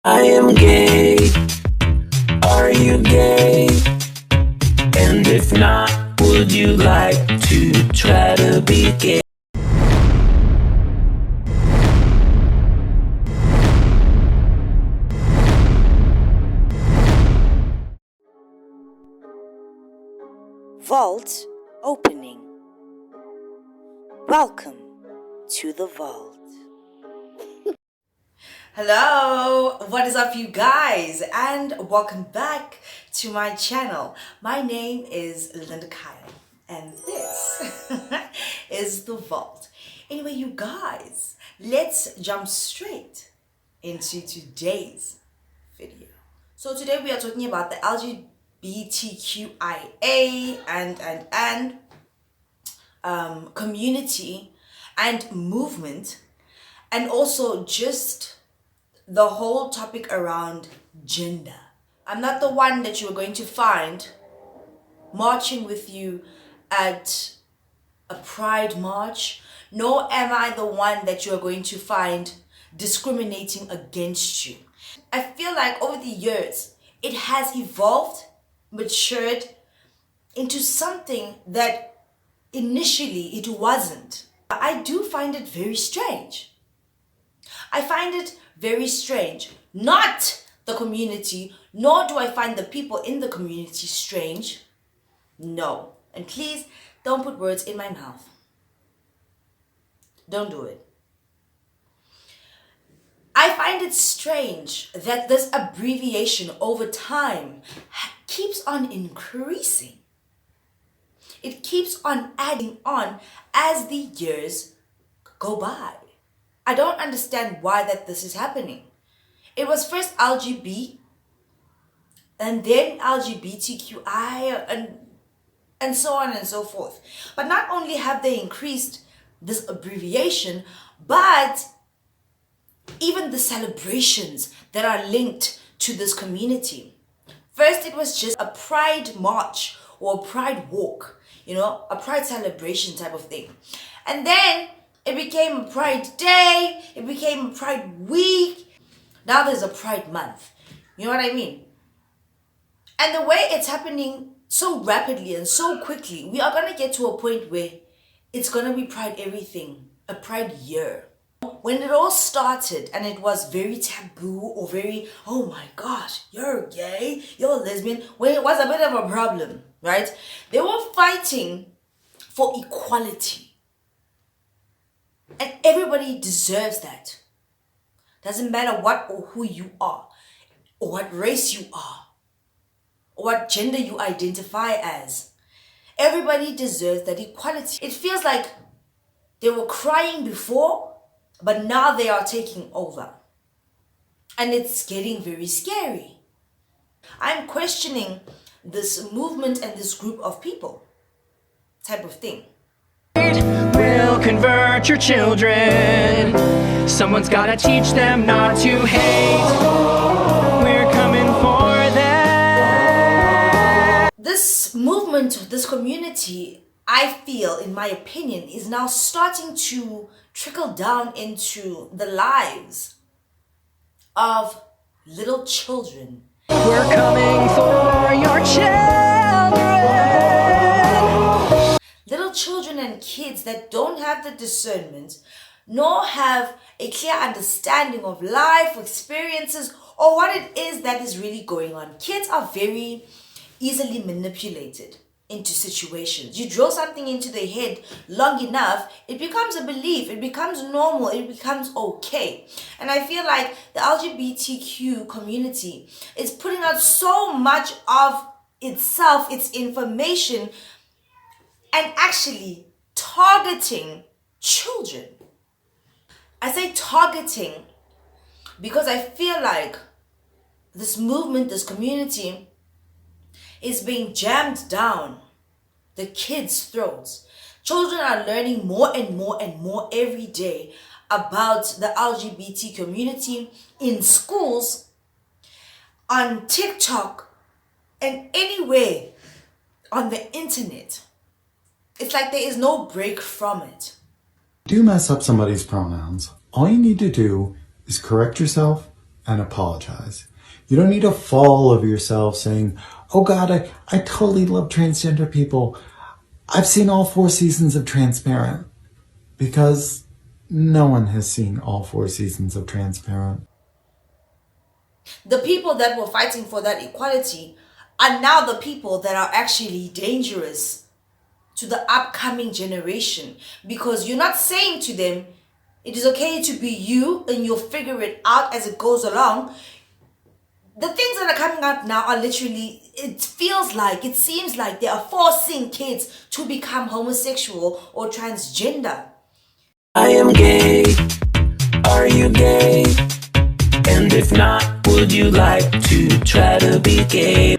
I am gay. Are you gay? And if not, would you like to try to be gay? Vault opening. Welcome to the vault. Hello, what is up you guys, and welcome back to my channel. My name is Lgbtqia and this is the vault. Anyway, you guys, let's jump straight into today's video. So today we are talking about the LGBTQIA and community and movement, and also just the whole topic around gender. I'm not the one that you're going to find marching with you at a pride march, nor am I the one that you're going to find discriminating against you. I feel like over the years, it has evolved, matured into something that initially it wasn't. I do find it very strange. I find it very strange. Not the community, nor do I find the people in the community strange. No. And please don't put words in my mouth. Don't do it. I find it strange that this abbreviation over time keeps on increasing. It keeps on adding on as the years go by. I don't understand why this is happening. It was first LGB and then LGBTQI and so on and so forth. But not only have they increased this abbreviation, but even the celebrations that are linked to this community. First, it was just a pride march or a pride walk, a pride celebration type of thing. And then it became a pride day, it became a pride week. Now there's a pride month. You know what I mean? And the way it's happening so rapidly and so quickly, we are going to get to a point where it's going to be pride everything, a pride year. When it all started and it was very taboo or very, oh my gosh, you're gay, you're a lesbian, when it was a bit of a problem, right? They were fighting for equality. And everybody deserves that. Doesn't matter what or who you are, or what race you are, or what gender you identify as. Everybody deserves that equality. It feels like they were crying before, but now they are taking over. And it's getting very scary. I'm questioning this movement and this group of people type of thing. We'll convert your children. Someone's gotta teach them not to hate. We're coming for them. This movement, this community, I feel, in my opinion, is now starting to trickle down into the lives of little children. We're coming for your children. Little children and kids that don't have the discernment, nor have a clear understanding of life, experiences, or what it is that is really going on. Kids are very easily manipulated into situations. You drill something into their head long enough, it becomes a belief, it becomes normal, it becomes okay. And I feel like the LGBTQ community is putting out so much of itself, its information, and actually targeting children. I say targeting because I feel like this movement, this community, is being jammed down the kids' throats. Children are learning more and more and more every day about the LGBT community in schools, on TikTok, and anywhere on the internet. It's like there is no break from it. Do mess up somebody's pronouns. All you need to do is correct yourself and apologize. You don't need to fall all over yourself saying, oh God, I totally love transgender people. I've seen all 4 seasons of Transparent. Because no one has seen all 4 seasons of Transparent. The people that were fighting for that equality are now the people that are actually dangerous to the upcoming generation, because you're not saying to them, it is okay to be you and you'll figure it out as it goes along. The things that are coming out now are literally, it seems like they are forcing kids to become homosexual or transgender. I am gay. Are you gay? And if not, would you like to try to be gay?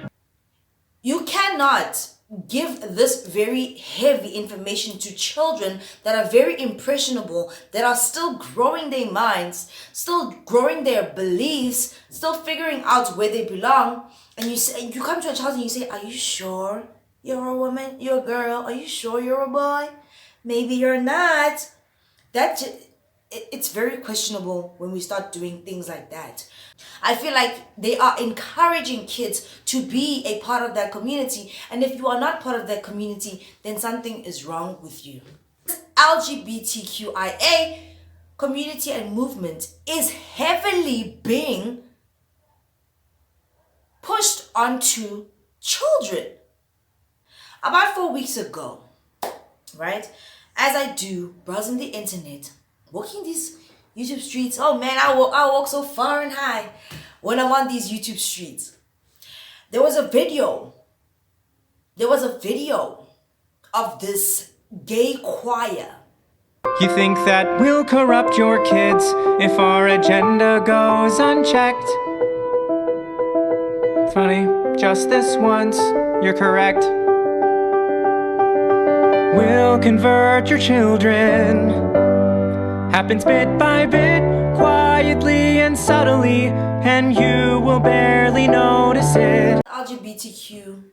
You cannot give this very heavy information to children that are very impressionable, that are still growing their minds, still growing their beliefs, still figuring out where they belong. And you come to a child and you say, are you sure you're a woman, you're a girl? Are you sure you're a boy? Maybe you're not. It's very questionable when we start doing things like that. I feel like they are encouraging kids to be a part of that community. And if you are not part of that community, then something is wrong with you. This LGBTQIA community and movement is heavily being pushed onto children. About 4 weeks ago, right? As I do, browsing the internet, walking these YouTube streets. Oh man, I walk so far and high when I'm on these YouTube streets. There was a video of this gay choir. You think that we'll corrupt your kids if our agenda goes unchecked? Funny, just this once, you're correct. We'll convert your children. Happens bit by bit, quietly and subtly, and you will barely notice it. LGBTQ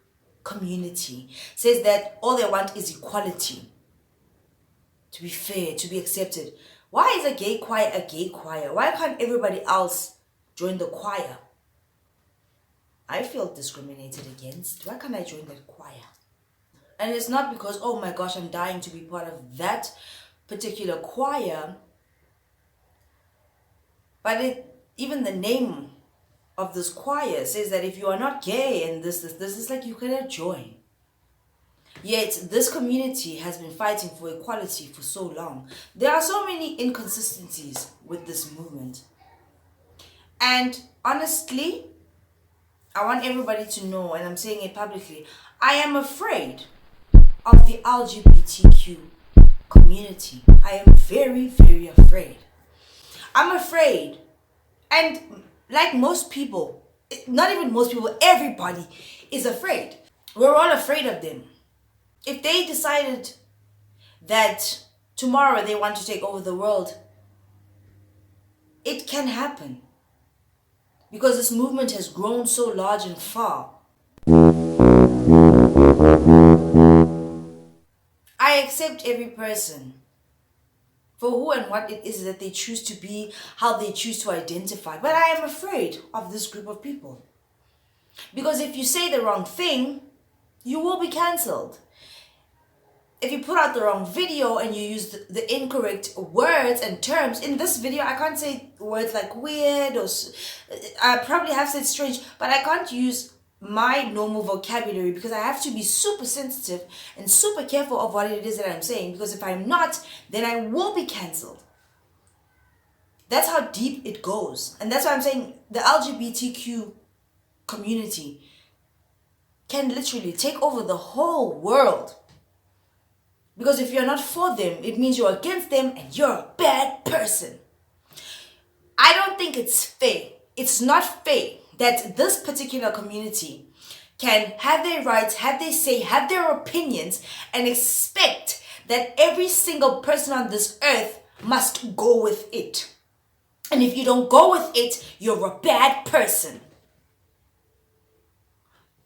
community says that all they want is equality, to be fair, to be accepted. Why is a gay choir a gay choir? Why can't everybody else join the choir? I feel discriminated against. Why can't I join that choir? And it's not because, oh my gosh, I'm dying to be part of that particular choir, but even the name of this choir says that if you are not gay and this is like, you cannot join. Yet this community has been fighting for equality for so long. There are so many inconsistencies with this movement. And honestly, I want everybody to know, and I'm saying it publicly, I am afraid of the LGBTQ community. I am very, very afraid. I'm afraid. And like most people, not even most people, everybody is afraid. We're all afraid of them. If they decided that tomorrow they want to take over the world, it can happen. Because this movement has grown so large and far. I accept every person for who and what it is that they choose to be, how they choose to identify. But I am afraid of this group of people. Because if you say the wrong thing, you will be cancelled. If you put out the wrong video and you use the incorrect words and terms, in this video I can't say words like weird or I probably have said strange, but I can't use my normal vocabulary because I have to be super sensitive and super careful of what it is that I'm saying, because if I'm not, then I will be cancelled. That's how deep it goes. And that's why I'm saying the LGBTQ community can literally take over the whole world. Because if you're not for them, it means you're against them and you're a bad person. I don't think it's fair. It's not fair that this particular community can have their rights, have their say, have their opinions, and expect that every single person on this earth must go with it. And if you don't go with it, you're a bad person.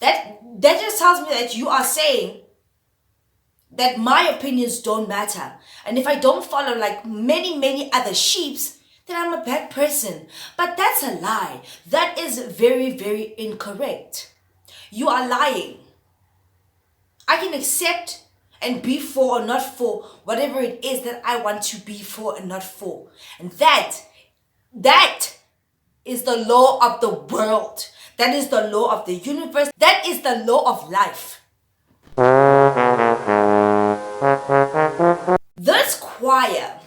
That just tells me that you are saying that my opinions don't matter. And if I don't follow like many other sheeps, then I'm a bad person. But that's a lie. That is very, very incorrect. You are lying. I can accept and be for or not for whatever it is that I want to be for and not for. And that is the law of the world. That is the law of the universe. That is the law of life. This choir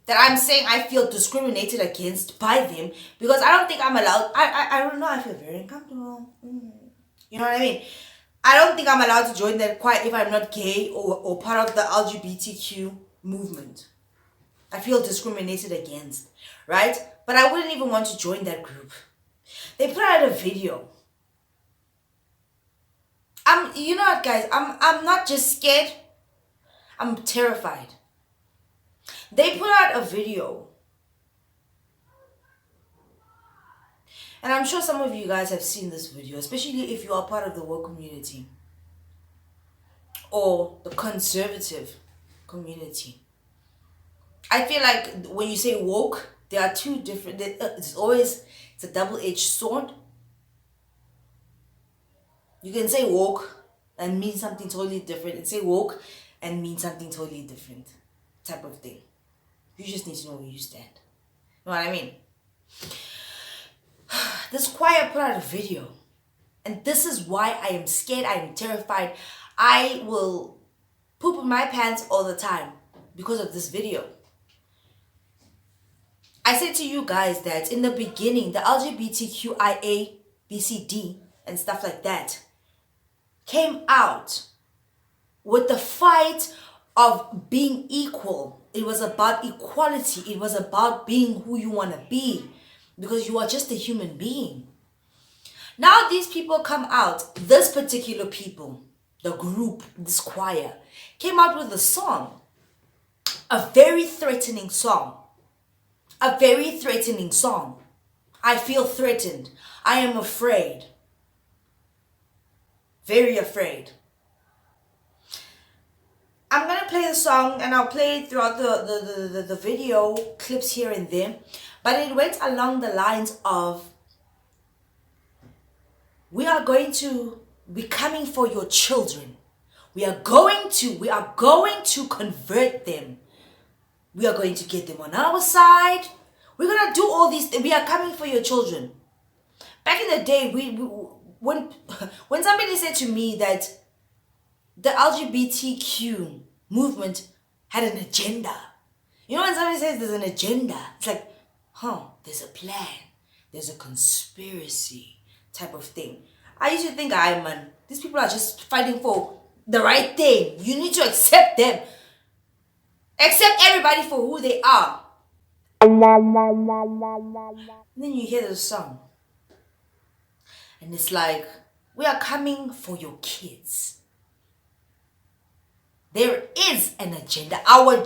that I'm saying I feel discriminated against by them because I don't think I'm allowed. I don't know. I feel very uncomfortable. You know what I mean? I don't think I'm allowed to join that choir if I'm not gay or part of the LGBTQ movement. I feel discriminated against, right? But I wouldn't even want to join that group. They put out a video. You know what, guys? I'm not just scared. I'm terrified. They put out a video. And I'm sure some of you guys have seen this video, especially if you are part of the woke community or the conservative community. I feel like when you say woke, there are two different, it's a double-edged sword. You can say woke and mean something totally different, and say woke and mean something totally different type of thing. You just need to know where you stand. You know what I mean? This choir put out a video. And this is why I am scared. I am terrified. I will poop in my pants all the time because of this video. I said to you guys that in the beginning, the LGBTQIA, BCD, and stuff like that came out with the fight of being equal. It was about equality. It was about being who you want to be because you are just a human being. Now these people come out, this particular people, the group, this choir, came out with a song, a very threatening song. A very threatening song. I feel threatened. I am afraid. Very afraid. I'm going to play the song and I'll play it throughout the video clips here and there. But it went along the lines of, we are going to be coming for your children. We are going to convert them. We are going to get them on our side. We're going to do all these things. We are coming for your children. Back in the day, when somebody said to me that the LGBTQ movement had an agenda. You know when somebody says there's an agenda, it's like, there's a plan. There's a conspiracy type of thing. I used to think, man, these people are just fighting for the right thing. You need to accept them. Accept everybody for who they are. And then you hear the song. And it's like, we are coming for your kids. There is an agenda. Our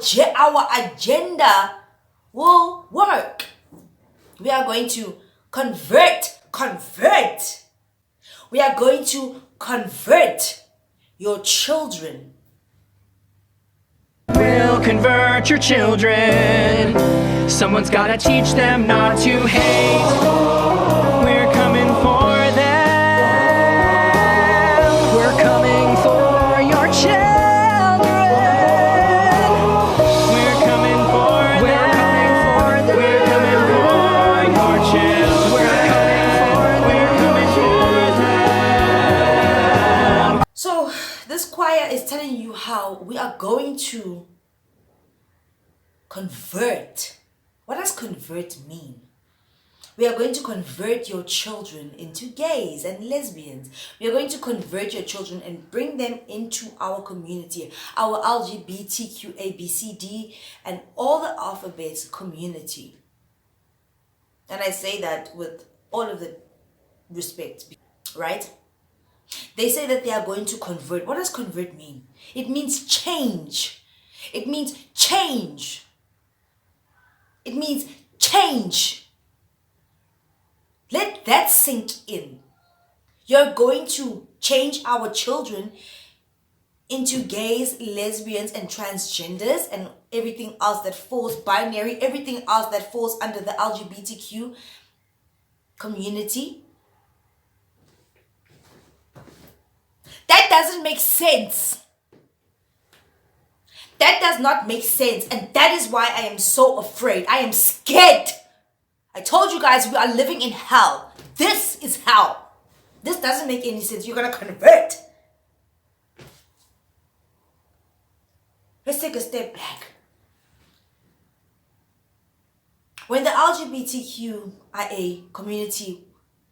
agenda will work. We are going to convert. We are going to convert your children. We'll convert your children. Someone's gotta teach them not to hate. We're coming for them. We're coming for your children. We're coming for them. We're coming for your children. We're coming for them. So this choir is telling you how we are going to convert. What does convert mean? We are going to convert your children into gays and lesbians. We are going to convert your children and bring them into our community, our LGBTQABCD and all the alphabets community. And I say that with all of the respect, right? They say that they are going to convert. What does convert mean? It means change. It means change. It means change. Let that sink in. You're going to change our children into gays, lesbians, and transgenders and everything else that falls binary, everything else that falls under the LGBTQ community. That doesn't make sense. That does not make sense. And that is why I am so afraid. I am scared. I told you guys we are living in hell. This is hell. This doesn't make any sense. You're going to convert. Let's take a step back. When the LGBTQIA community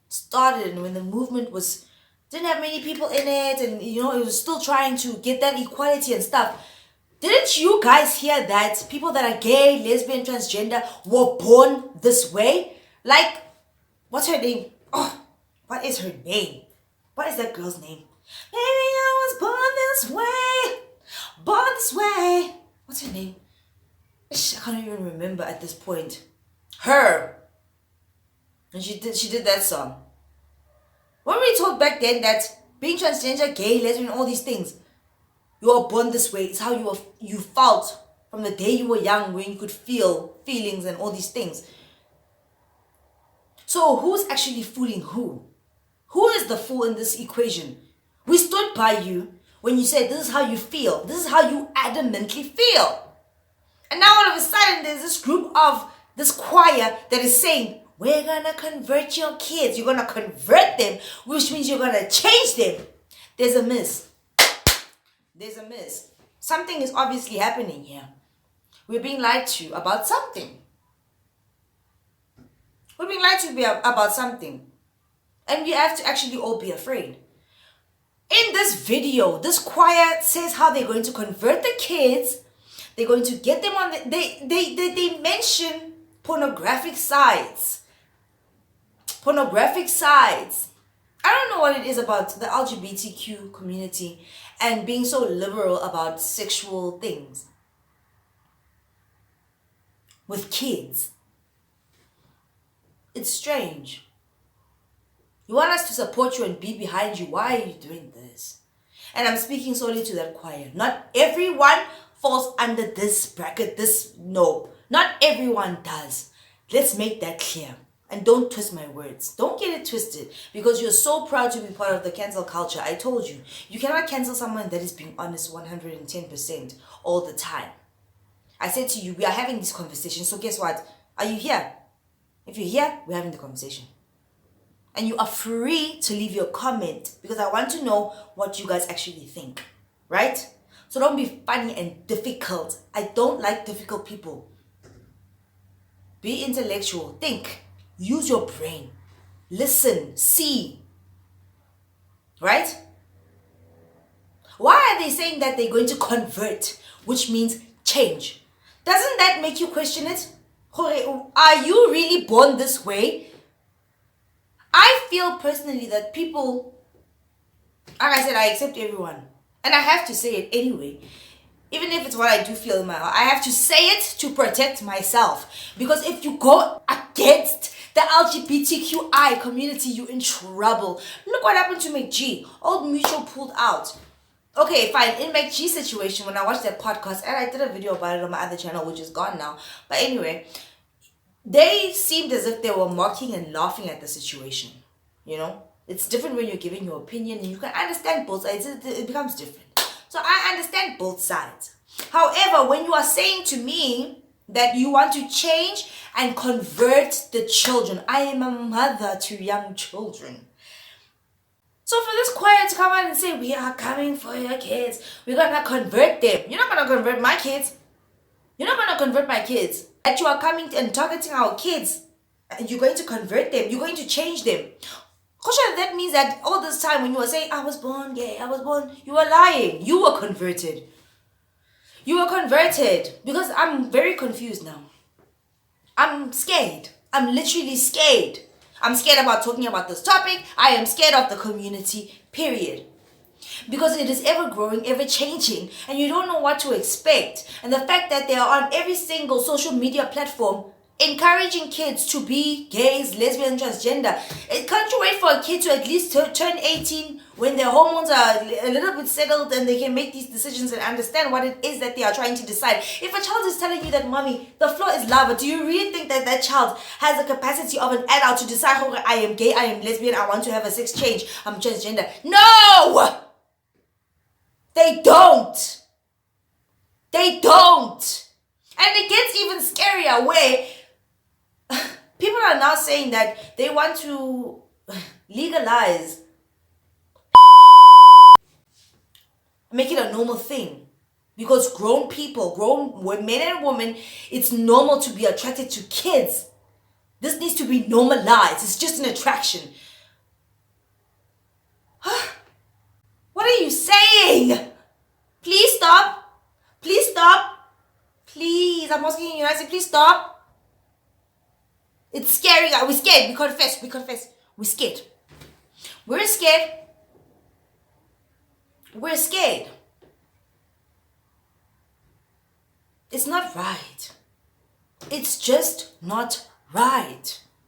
started and when the movement didn't have many people in it, and it was still trying to get that equality and stuff, didn't you guys hear that people that are gay, lesbian, transgender were born this way? Like, what's her name? Oh, what is her name? What is that girl's name? Maybe I was born this way. Born this way. What's her name? I can't even remember at this point. Her. And she did that song. When we told back then that being transgender, gay, lesbian, all these things, you are born this way. It's how you felt from the day you were young, when you could feel feelings and all these things. So who's actually fooling who? Who is the fool in this equation? We stood by you when you said this is how you feel. This is how you adamantly feel. And now all of a sudden there's this group of this choir that is saying, we're going to convert your kids. You're going to convert them, which means you're going to change them. There's a miss. There's a miss. Something is obviously happening here. We're being lied to about something. We're being lied to about something. And we have to actually all be afraid. In this video, this choir says how they're going to convert the kids. They're going to get them on they mention pornographic sites. Pornographic sites. I don't know what it is about the LGBTQ community and being so liberal about sexual things with kids. It's strange. You want us to support you and be behind you. Why are you doing this? And I'm speaking solely to that choir. Not everyone falls under this bracket. No, not everyone does. Let's make that clear. And don't twist my words. Don't get it twisted. Because you're so proud to be part of the cancel culture. I told you. You cannot cancel someone that is being honest 110% all the time. I said to you, we are having this conversation. So guess what? Are you here? If you're here, we're having the conversation. And you are free to leave your comment. Because I want to know what you guys actually think. Right? So don't be funny and difficult. I don't like difficult people. Be intellectual. Think. Use your brain. Listen. See. Right? Why are they saying that they're going to convert? Which means change. Doesn't that make you question it? Are you really born this way? I feel personally that people, like I said, I accept everyone. And I have to say it anyway. Even if it's what I do feel in my heart, I have to say it to protect myself. Because if you go against the LGBTQI community, you're in trouble. Look what happened to McG. Old Mutual pulled out. Okay, fine. In McG's situation, when I watched that podcast, and I did a video about it on my other channel, which is gone now. But anyway, they seemed as if they were mocking and laughing at the situation. You know? It's different when you're giving your opinion and you can understand both sides. It becomes different. So I understand both sides. However, when you are saying to me that you want to change and convert the children, I am a mother to young children. So for this choir to come out and say, we are coming for your kids, we're going to convert them. You're not going to convert my kids. You're not going to convert my kids. That you are coming and targeting our kids, and you're going to convert them. You're going to change them. That means that all this time when you were saying, I was born gay, you were lying. You were converted. You were converted. Because I'm very confused now. I'm scared. I'm literally scared. I'm scared about talking about this topic. I am scared of the community, period. Because it is ever growing, ever changing, and you don't know what to expect. And the fact that they are on every single social media platform encouraging kids to be gays, lesbian, transgender. Can't you wait for a kid to at least turn 18 when their hormones are a little bit settled and they can make these decisions and understand what it is that they are trying to decide. If a child is telling you that, mommy, the floor is lava, do you really think that that child has the capacity of an adult to decide, oh, I am gay, I am lesbian, I want to have a sex change, I'm transgender? No! They don't. They don't. And it gets even scarier where people are now saying that they want to legalize, make it a normal thing. Because grown people, grown men and women, it's normal to be attracted to kids. This needs to be normalized. It's just an attraction. What are you saying? Please stop. Please stop. Please, I'm asking you nicely, please stop. It's scary. We're scared. We confess. We're scared. We're scared. We're scared. It's not right. It's just not right.